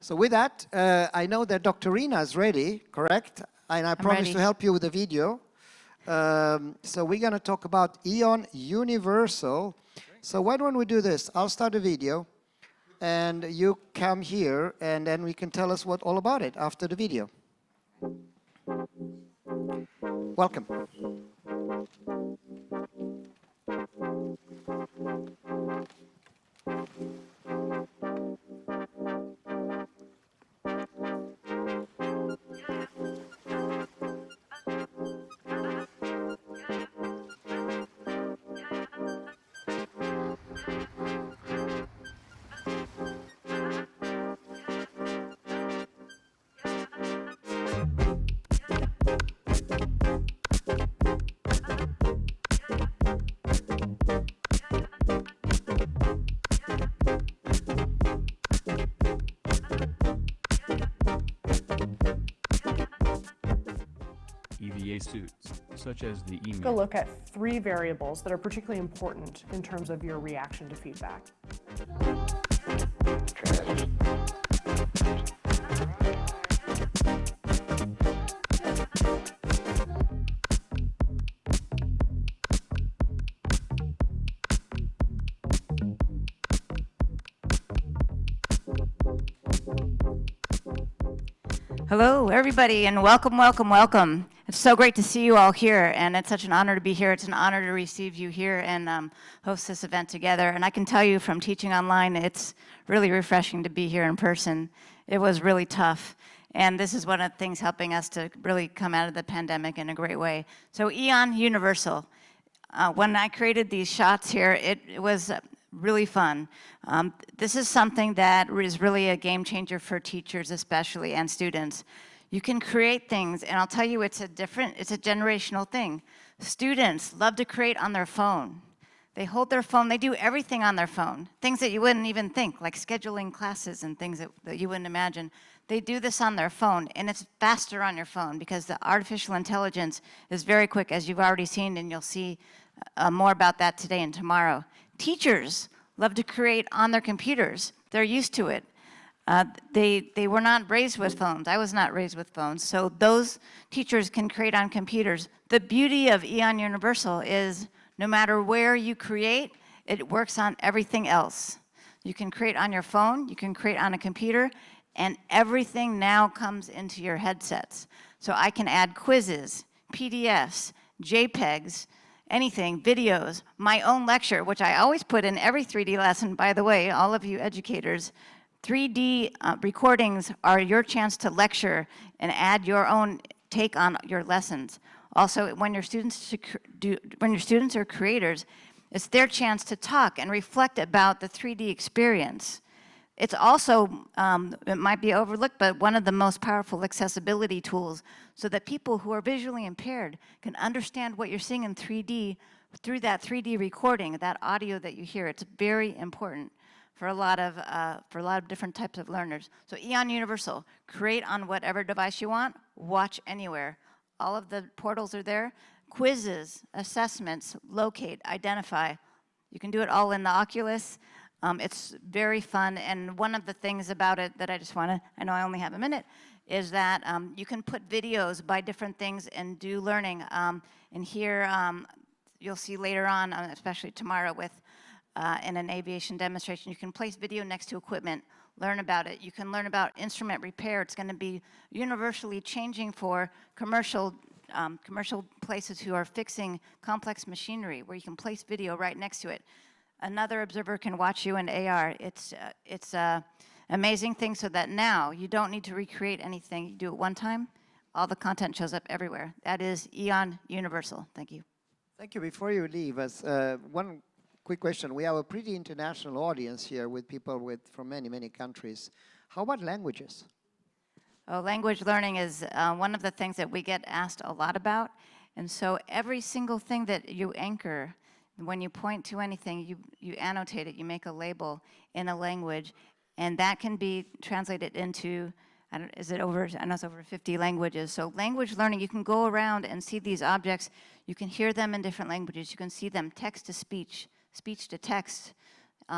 So with that, I know that Dr. Rina is ready, correct? And I promise to help you with the video. So we're going to talk about EON Universal. So why don't we do this? I'll start a video, and you come here, and then we can tell us all about it after the video. Welcome. EVA suits, such as the email. Take a look at 3 variables that are particularly important in terms of your reaction to feedback. Hello, everybody, and welcome, welcome, welcome. It's so great to see you all here, and it's such an honor to be here. It's an honor to receive you here and host this event together. And I can tell you from teaching online, it's really refreshing to be here in person. It was really tough, and this is one of the things helping us to really come out of the pandemic in a great way. So EON Universal. When I created these shots here, it was really fun. This is something that is really a game changer for teachers especially and students. You can create things, and I'll tell you it's a generational thing. Students love to create on their phone. They hold their phone, they do everything on their phone. Things that you wouldn't even think, like scheduling classes and things that you wouldn't imagine. They do this on their phone, and it's faster on your phone because the artificial intelligence is very quick, as you've already seen, and you'll see more about that today and tomorrow. Teachers love to create on their computers. They're used to it. They were not raised with phones. I was not raised with phones. So those teachers can create on computers. The beauty of EON Universal is no matter where you create, it works on everything else. You can create on your phone, you can create on a computer, and everything now comes into your headsets. So I can add quizzes, PDFs, JPEGs, anything, videos, my own lecture, which I always put in every 3D lesson, by the way, all of you educators. 3D recordings are your chance to lecture and add your own take on your lessons. Also, when your students are creators, it's their chance to talk and reflect about the 3D experience. It's also, it might be overlooked, but one of the most powerful accessibility tools so that people who are visually impaired can understand what you're seeing in 3D through that 3D recording, that audio that you hear. It's very important for a lot of different types of learners. So EON Universal, create on whatever device you want, watch anywhere. All of the portals are there. Quizzes, assessments, locate, identify. You can do it all in the Oculus. It's very fun, and one of the things about it that I know I only have a minute, is that you can put videos by different things and do learning. And here, you'll see later on, especially tomorrow with in an aviation demonstration, you can place video next to equipment, learn about it. You can learn about instrument repair. It's going to be universally changing for commercial places who are fixing complex machinery, where you can place video right next to it. Another observer can watch you in AR. It's an amazing thing so that now you don't need to recreate anything. You do it one time, all the content shows up everywhere. That is EON Universal. Thank you. Thank you. Before you leave, one quick question. We have a pretty international audience here with people from many, many countries. How about languages? Oh, language learning is one of the things that we get asked a lot about. And so every single thing that you anchor, when you point to anything, you annotate it, you make a label in a language, and that can be translated into, I know it's over 50 languages. So language learning, you can go around and see these objects. You can hear them in different languages. You can see them text to speech, speech to text,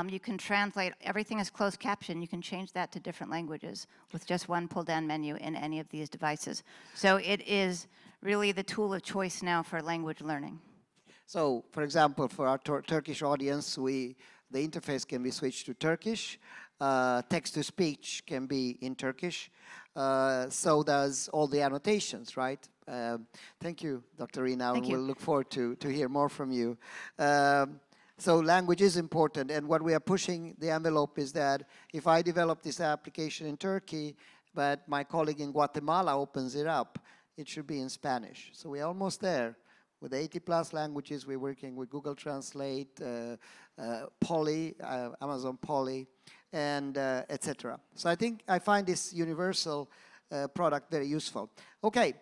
You can translate, everything is closed caption. You can change that to different languages with just one pull-down menu in any of these devices. So it is really the tool of choice now for language learning. So, for example, for our Turkish audience, the interface can be switched to Turkish. Text-to-speech can be in Turkish. So does all the annotations, right? Thank you, Dr. Rina. Thank you. We'll look forward to hear more from you. So language is important, and what we are pushing the envelope is that if I develop this application in Turkey, but my colleague in Guatemala opens it up, it should be in Spanish. So we're almost there. With 80+ languages, we're working with Google Translate, Poly, Amazon Poly, and etc. So I find this universal product very useful. Okay,